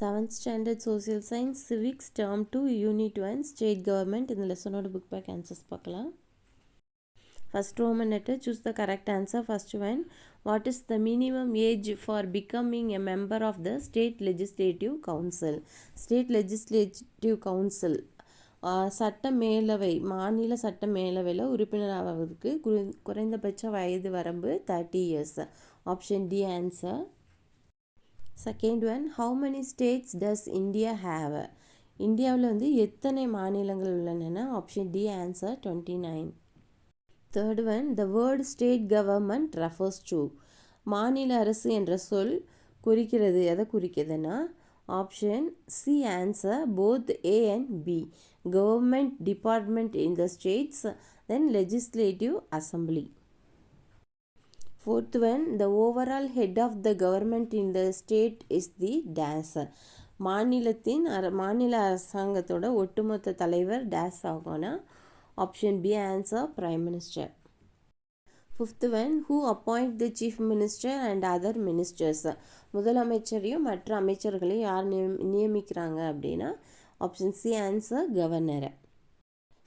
7th standard social science civics term 2 unit 1 state government இந்த லெசனோட book back answers பார்க்கலாம். First Roman letter, choose the correct answer. First one, what is the minimum age for becoming a member of the state legislative council? State legislative council சட்ட மேலவை மாநில சட்ட மேலவையில் உறுப்பினராவதற்கு குறைந்தபட்ச வயது வரம்பு 30 years. Option D answer. Second one, how many states does India have? இந்தியாவில் வந்து எத்தனை மாநிலங்கள் உள்ளன? Option D answer 29. Third one, the word state government refers to. மாநில அரசு என்ற சொல் குறிக்கிறது எதை குறிக்கிறதுனா? Option C answer both A and B. Government department in the states, then legislative assembly. Fourth one, the overall head of the government in the state is the dash. மாநில அரசாங்கத்தோட ஒட்டுமொத்த தலைவர் டேஸ் ஆகும்னா? Option B answer prime minister. Fifth one, who appoint the chief minister and other ministers? முதலமைச்சரையும் மற்ற அமைச்சர்களையும் யார் நியமிக்கிறாங்க அப்படின்னா? Option C answer governor.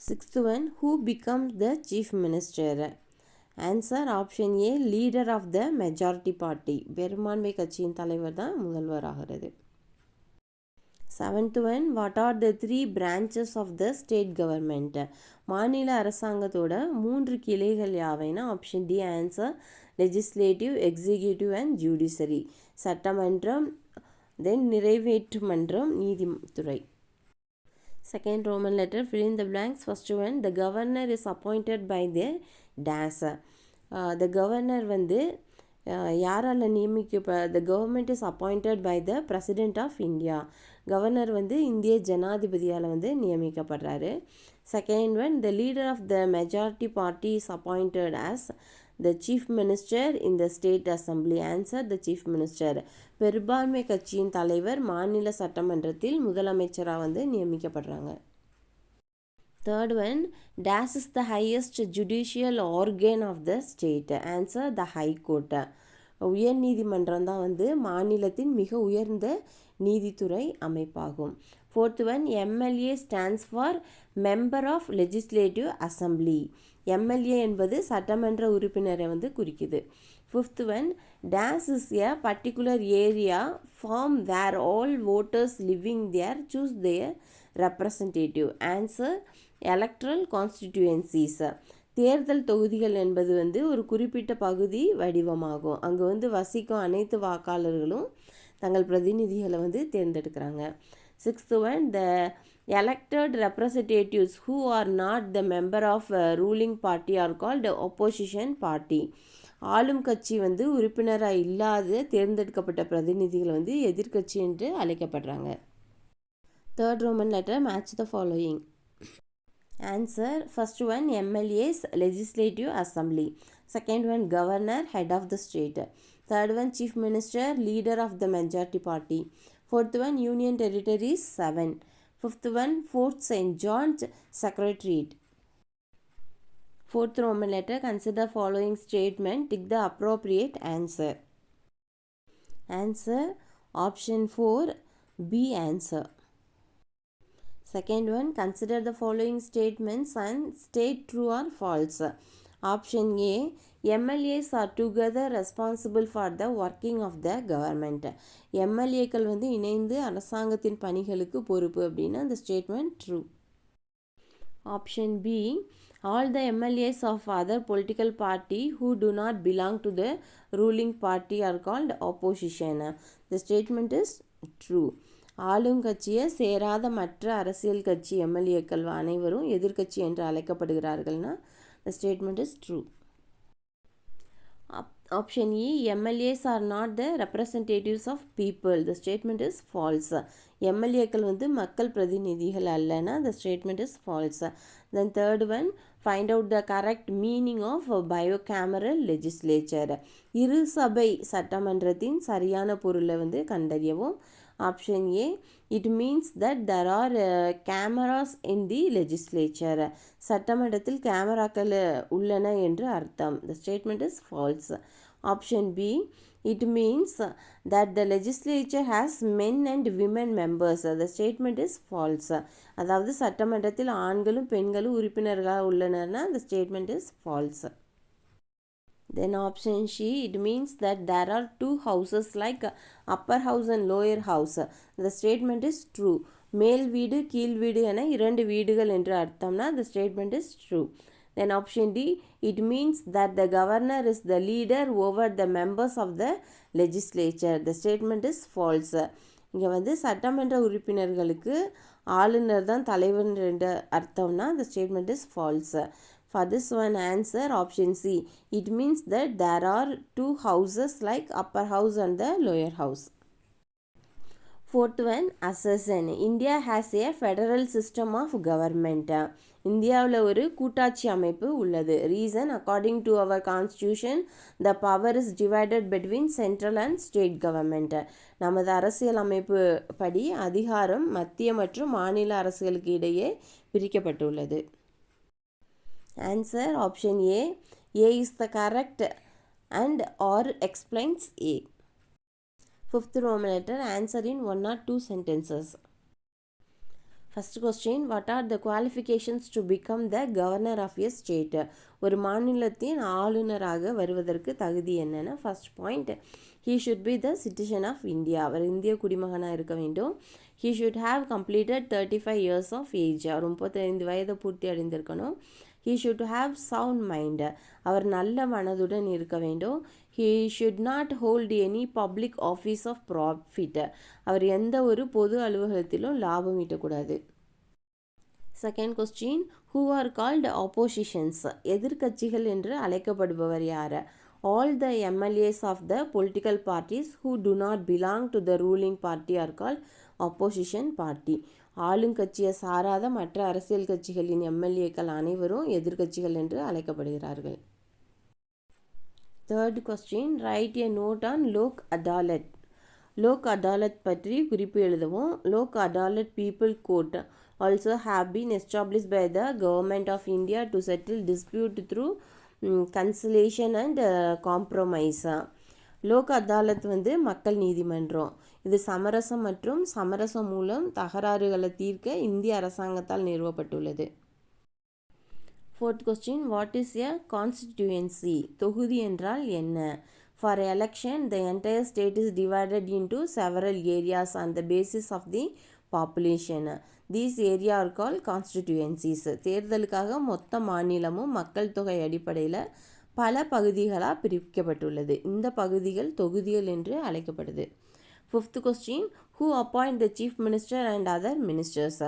Sixth one, who becomes the chief minister? Answer option A, leader of the majority party. பெரும்பான்மை கட்சியின் தலைவர் தான் முதல்வர் ஆகிறது. Seventh one, what are the 3 branches of the state government? மாநில அரசாங்கத்தோட 3 கிளைகள் யாவைனா? Option D answer legislative, executive and judiciary. சட்டமன்றம், then நிறைவேற்று மன்றம், நீதித்துறை. Second Roman letter, fill in the blanks. First one, the governor is appointed by the dash. The governor வந்து யாரால் the government is appointed by the president of India. Governor வந்து இந்திய ஜனாதிபதியால் வந்து நியமிக்கப்படுறாரு. Second one, the leader of the majority party is appointed as the chief minister in the state assembly. Answer the chief minister. பெரும்பான்மை கட்சியின் தலைவர் மாநில சட்டமன்றத்தில் முதலமைச்சராக வந்து நியமிக்கப்படுறாங்க. Third one, dash is the highest judicial organ of the state. Answer the high court. உயர் நீதிமன்றம் தான் வந்து மாநிலத்தின் மிக உயர்ந்த நீதித்துறை அமைப்பாகும். Fourth one, MLA stands for member of legislative assembly. MLA என்பது சட்டமன்ற உறுப்பினரை வந்து குறிக்குது. Fifth one, dash is a particular area form where all voters living there choose their representative. Answer electoral constituencies. தேர்தல் தொகுதிகள் என்பது வந்து ஒரு குறிப்பிட்ட பகுதி வடிவமாகும். அங்கே வந்து வசிக்கும் அனைத்து வாக்காளர்களும் தங்கள் பிரதிநிதிகளை வந்து தேர்ந்தெடுக்கிறாங்க. Sixth one, the elected representatives who are not the member of ruling party are called opposition party. ஆளும் கட்சி வந்து உறுப்பினராக இல்லாத தேர்ந்தெடுக்கப்பட்ட பிரதிநிதிகள் வந்து எதிர்கட்சி என்று அழைக்கப்படுறாங்க. Third Roman letter, match the following. Answer, first one, MLAs, legislative assembly. Second one, governor, head of the state. Third one, chief minister, leader of the majority party. Fourth one, union territories, 7. Fifth one, Fort St. George, secretariat. Fourth Roman letter, consider following statement, tick the appropriate answer. Answer, option 4, B answer. Second one, consider the following statements and state true or false. Option A, MLAs are together responsible for the working of the government. MLAக்கள் வந்து இணைந்து அரசாங்கத்தின் பணிகளுக்கு பொறுப்பு அப்படின்னா அந்த statement true. Option B, all the MLAs of other political party who do not belong to the ruling party are called opposition. The statement is true. ஆளும் கட்சியை சேராத மற்ற அரசியல் கட்சி எம்எல்ஏக்கள் அனைவரும் எதிர்கட்சி என்று அழைக்கப்படுகிறார்கள்னா the statement is true. Option E, MLAs are not the representatives of people. The statement is false. எம்எல்ஏக்கள் வந்து மக்கள் பிரதிநிதிகள் அல்லனா the statement is false. Then third one, find out the correct meaning of bicameral legislature. இரு சபை சட்டமன்றத்தின் சரியான பொருளை வந்து கண்டறியவும். Option A, it means that there are cameras in the legislature. சட்டமன்றத்தில் கேமராக்கள் உள்ளன என்று அர்த்தம். The statement is false. Option B, It means that the legislature has men and women members. The statement is false. அதாவது சட்டமன்றத்தில் ஆண்களும் பெண்களும் உறுப்பினர்களாக உள்ளனர்னா the statement is false. Then option C, it means that there are two houses like upper house and lower house. The statement is true. மேல் வீடு கீழ் வீடு என இரண்டு வீடுகள் என்று அர்த்தம்னா the statement is true. Then option D, it means that the governor is the leader over the members of the legislature. The statement is false. இங்கே வந்து சட்டமன்ற உறுப்பினர்களுக்கு ஆளுநர் தான் தலைவர் என்ற அர்த்தம்னா the statement is false. For this one answer option C, it means that there are two houses like upper house and the lower house. Fourth one, accession. India has a federal system of government. இந்தியாவில் ஒரு கூட்டாட்சி அமைப்பு உள்ளது. Reason, according to our constitution, the power is divided between central and state government. நமது அரசியல் அமைப்பு படி அதிகாரம் மத்திய மற்றும் மாநில அரசுகளுக்கு இடையே பிரிக்கப்பட்டுள்ளது. Answer option A. A is the correct and or explains A. Fifth Roman letter, answer in one or two sentences. First question, what are the qualifications to become the governor of a state? ஒரு மாநிலத்தின் ஆளுநராக வருவதற்கு தகுதி என்னென்னா, first point, he should be the citizen of India. அவர் இந்திய குடிமகனாக இருக்க வேண்டும். he should have completed 35 years of age. அவர் 35 வயதை பூர்த்தி அடைந்திருக்கணும். he should have sound mind. அவர் நல்ல மனதுடன் இருக்க வேண்டும். he should not hold any public office of profit. அவர் எந்த ஒரு பொது அலுவலகத்திலும் லாபம் ஈட்டக்கூடாது. Second question, who are called oppositions? எதிர்க்கட்சிகள் என்று அழைக்கப்படுபவர் யார்? all the MLAs of the political parties who do not belong to the ruling party are called opposition party. ஆளுங்கட்சியை சாராத மற்ற அரசியல் கட்சிகளின் எம்எல்ஏக்கள் அனைவரும் எதிர்க்கட்சிகள் என்று அழைக்கப்படுகிறார்கள். Third question, write a note on Lok Adalat. Lok Adalat பற்றி குறிப்பு எழுதவும். Lok Adalat people court also have been established by the government of India to settle dispute through conciliation and compromise. Lok Adalat வந்து மக்கள் நீதிமன்றம். இது சமரசம் மற்றும் சமரசம் மூலம் தகராறுகளை தீர்க்க இந்திய அரசாங்கத்தால் நிறுவப்பட்டுள்ளது. Fourth question, what is a constituency? தொகுதி என்றால் என்ன? For election the entire state is divided into several areas on the basis of the population. These area are called constituencies. தேர்தலுக்காக மொத்த மாநிலமும் மக்கள் தொகை அடிப்படையில் பல பகுதிகளாக பிரிக்கப்பட்டுள்ளது. இந்த பகுதிகள் தொகுதிகள் என்று அழைக்கப்படுது. Fifth question, who appoint the chief minister and other ministers?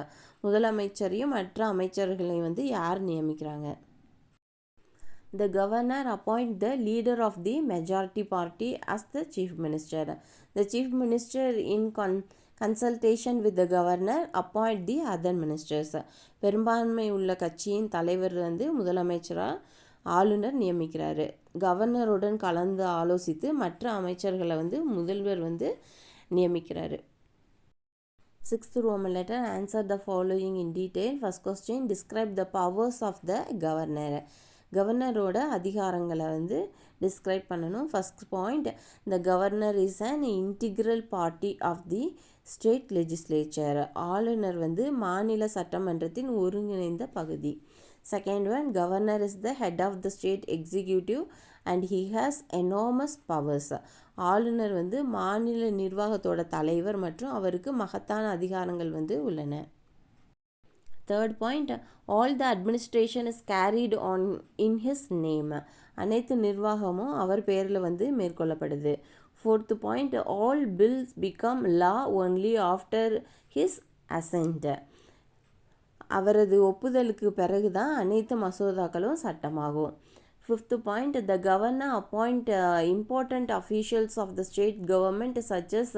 முதலமைச்சரையும் மற்ற அமைச்சர்களையும் வந்து யார் நியமிக்கிறாங்க? The governor appoint the leader of the majority party as the chief minister. The chief minister in consultation with the governor appoint the other ministers. பெரும்பான்மை உள்ள கட்சியின் தலைவர் வந்து முதலமைச்சராக ஆளுநர் நியமிக்கிறாரு. கவர்னருடன் கலந்து ஆலோசித்து மற்ற அமைச்சர்களை வந்து முதல்வர் வந்து நியமிக்கிறாரு. Sixth Roman letter, answer the following in detail. First question, describe the powers of the governor. கவர்னரோட அதிகாரங்களை வந்து டிஸ்கிரைப் பண்ணணும். First point, the governor is an integral party of the state legislature. ஆளுநர் வந்து மாநில சட்டமன்றத்தின் ஒருங்கிணைந்த பகுதி. Second one, governor is the head of the state executive and he has enormous powers. ஆளுநர் வந்து மாநில நிர்வாகத்தோட தலைவர் மற்றும் அவருக்கு மகத்தான அதிகாரங்கள் வந்து உள்ளன. Third point, all the administration is carried on in his name. அனைத்து நிர்வாகமும் அவர் பேரில் வந்து மேற்கொள்ளப்படுது. Fourth point, all bills become law only after his assent. அவரது ஒப்புதலுக்கு பிறகு தான் அனைத்து மசோதாக்களும் சட்டமாகும். Fifth point, the governor appoint important officials of the state government such as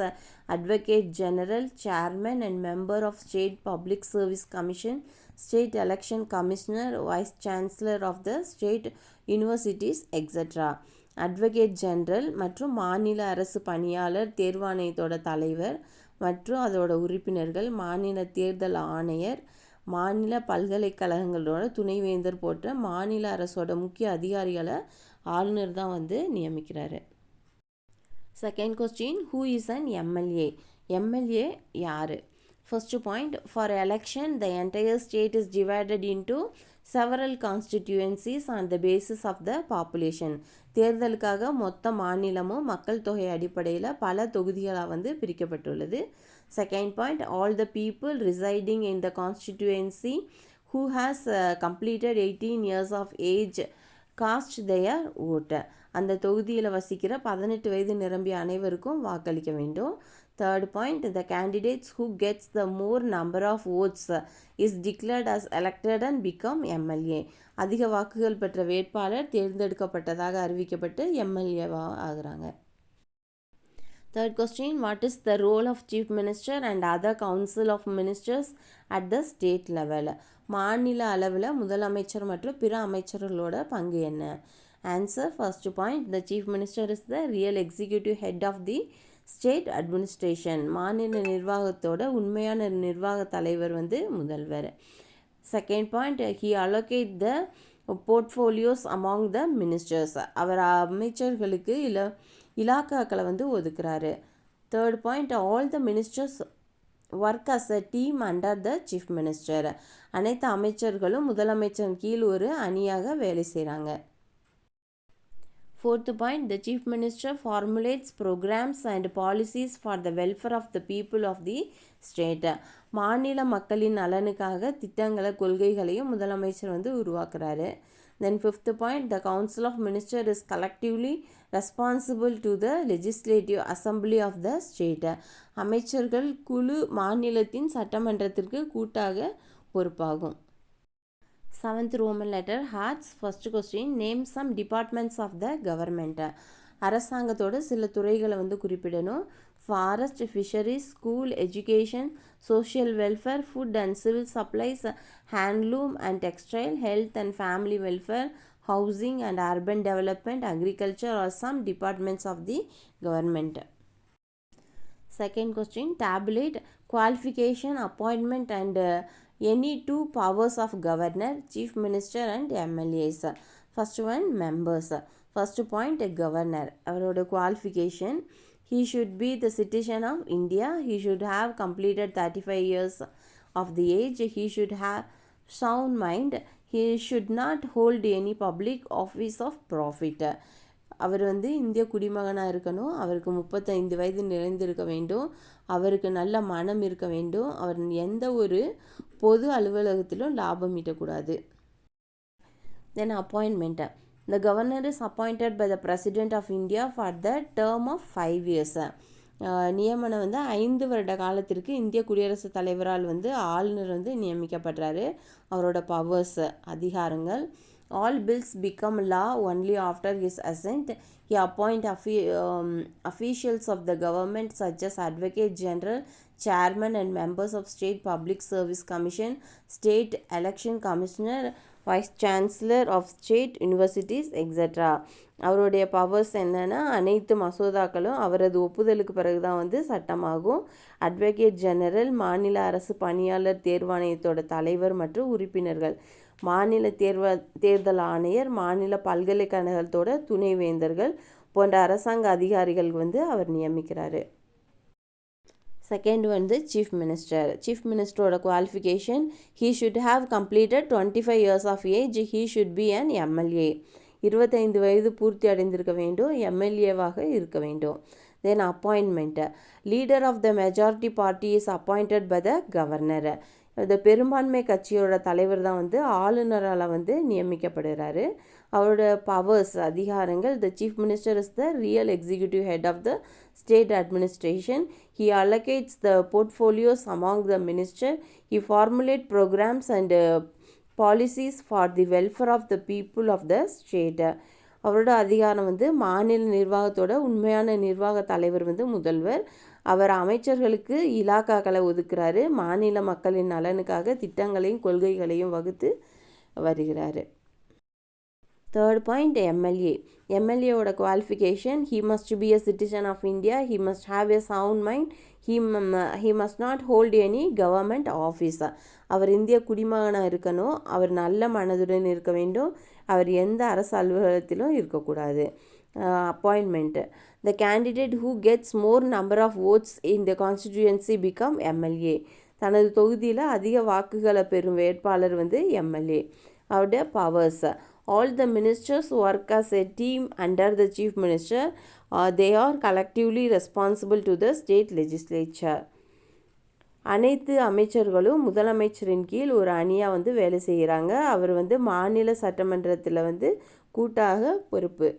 advocate general, chairman and member of state public service commission, state election commissioner, vice chancellor of the state universities etcetera. Advocate general மற்றும் மாநில அரசு பணியாளர் தேர்வாணையத்தோட தலைவர் மற்றும் அதோட உறுப்பினர்கள், மாநில தேர்தல் ஆணையர், மாநில பல்கலைக்கழகங்களோட துணைவேந்தர் போன்ற மாநில அரசோட முக்கிய அதிகாரிகளை ஆளுநர் தான் வந்து நியமிக்கிறாரு. Second question, who is an MLA? MLA யாரு? First point, for election, the entire state is divided into several constituencies on the basis of the population. தேர்தலுக்காக மொத்த மாநிலமும் மக்கள் தொகை அடிப்படையில் பல தொகுதிகளாக வந்து பிரிக்கப்பட்டுள்ளது. Second point, all the people residing in the constituency who has completed 18 years of age cast their vote. அந்த தொகுதியில் வசிக்கிற 18 வயது நிரம்பிய அனைவருக்கும் வாக்களிக்க வேண்டும். Third point, the candidates who gets the more number of votes is declared as elected and become MLA. அதிக வாக்குகள் பெற்ற வேட்பாளர் தேர்ந்தெடுக்கப்பட்டதாக அறிவிக்கப்பட்டு எம்எல்ஏவா ஆகுறாங்க. Third question, what is the role of chief minister and other council of ministers at the state level? மாநில அளவில் முதலமைச்சர் மற்றும் பிற அமைச்சர்களோட பங்கு என்ன? Answer, first point, the chief minister is the real executive head of the state administration. மாநில நிர்வாகத்தோட உண்மையான நிர்வாக தலைவர் வந்து முதல்வர். Second point, he allocate the portfolios among the ministers. அவர் அமைச்சர்களுக்கு இலாக்காக்களை வந்து ஒதுக்குறாரு. Third point, all the ministers work as a team under the chief minister. அனைத்து அமைச்சர்களும் முதலமைச்சர் கீழ் ஒரு அணியாக வேலை செய்கிறாங்க. Fourth point, the chief minister formulates programs and policies for the welfare of the people of the state. மாநில மக்களின் நலனுக்காக திட்டங்களை கொள்கைகளையும் முதலமைச்சர் வந்து உருவாக்குறாரு. Then fifth point, the council of minister is collectively responsible to the legislative assembly of the state. அமைச்சர்கள் குழு மாநிலத்தின் சட்டமன்றத்திற்கு கூட்டாக பொறுப்பாகும். 7th Roman letter hearts. First question, name some departments of the government. அரசாங்கத்தோட சில துறைகளை வந்து குறிப்பிடணும். Forest, fisheries, school, education, social welfare, food and civil supplies, handloom and textile, health and family welfare, housing and urban development, agriculture are some departments of the government. Second question, tabulate qualification, appointment and any two powers of governor, chief minister and MLAs. First one, members. First point, governor. அவரோட qualification, he should be the citizen of India, he should have completed 35 years of the age, he should have sound mind, he should not hold any public office of profit. அவர் வந்து இந்திய குடிமகனாக இருக்கணும், அவருக்கு 35 வயது நிறைந்திருக்க வேண்டும், அவருக்கு நல்ல மனம் இருக்க வேண்டும், அவர் எந்த ஒரு பொது அலுவலகத்திலும் லாபம் ஈட்டக்கூடாது. Then appointment. The governor is appointed by the President of India for the term of 5 years. நியமனம் வந்து 5 வருட காலத்திற்கு இந்திய குடியரசுத் தலைவரால் வந்து ஆளுநர் வந்து நியமிக்கப்படுறாரு. அவரோட பவர்ஸ், அதிகாரங்கள். All bills become law only after his assent. He appoint officials of the government such as Advocate General, Chairman and members of State Public Service Commission, State Election Commissioner, Vice Chancellor of State Universities, etc. அவருடைய powers என்னென்னா, அனைத்து மசோதாக்களும் அவரது ஒப்புதலுக்கு பிறகு தான் வந்து சட்டமாகும். Advocate general, மாநில அரசு பணியாளர் தேர்வாணையத்தோட தலைவர் மற்றும் உறுப்பினர்கள், மாநில தேர்தல் ஆணையர், மாநில பல்கலைக்கழகத்தோட துணைவேந்தர்கள் போன்ற அரசாங்க அதிகாரிகள் வந்து அவர் நியமிக்கிறாரு. செகண்ட் வந்து சீஃப் மினிஸ்டர். சீஃப் மினிஸ்டரோட qualification, he should have completed 25 years of age, he should be an MLA. 25 வயது பூர்த்தி அடைந்திருக்க வேண்டும், எம்எல்ஏவாக இருக்க வேண்டும். Then appointment. Leader of the majority party is appointed by the governor. இந்த பெரும்பான்மை கட்சியோட தலைவர் தான் வந்து ஆளுநரால் வந்து நியமிக்கப்படுகிறாரு. அவரோட பவர்ஸ், அதிகாரங்கள். The chief minister is the real executive head of the state administration. He allocates the portfolios among the minister. He formulates programs and policies for the welfare of the people of the state. அவரோட அதிகாரம் வந்து மாநில நிர்வாகத்தோட உண்மையான நிர்வாக தலைவர் வந்து முதல்வர். அவர் அமைச்சர்களுக்கு இலாக்காக்களை ஒதுக்குறாரு, மாநில மக்களின் நலனுக்காக திட்டங்களையும் கொள்கைகளையும் வகுத்து வருகிறாரு. Third point, MLA. எம்எல்ஏவோட qualification, he must be a citizen of India, he must have a sound mind, he must not hold any government office. அவர் இந்திய குடிமகனாக இருக்கணும், அவர் நல்ல மனதுடன் இருக்க வேண்டும், அவர் எந்த அரசு அலுவலகத்திலும் இருக்கக்கூடாது. appointment. The candidate who gets more number of votes in the constituency become MLA. தனது தொகுதியில் அதிக வாக்குகளை பெறும் வேட்பாளர் வந்து எம்எல்ஏ. அவருடைய powers: all the ministers work as a team under the chief minister. They are collectively responsible to the state legislature. அனைத்து அமைச்சர்களும் முதலமைச்சரின் கீழ் ஒரு அணியாக வந்து வேலை செய்கிறாங்க. அவர் வந்து மாநில சட்டமன்றத்தில் வந்து கூட்டாக பொறுப்பு.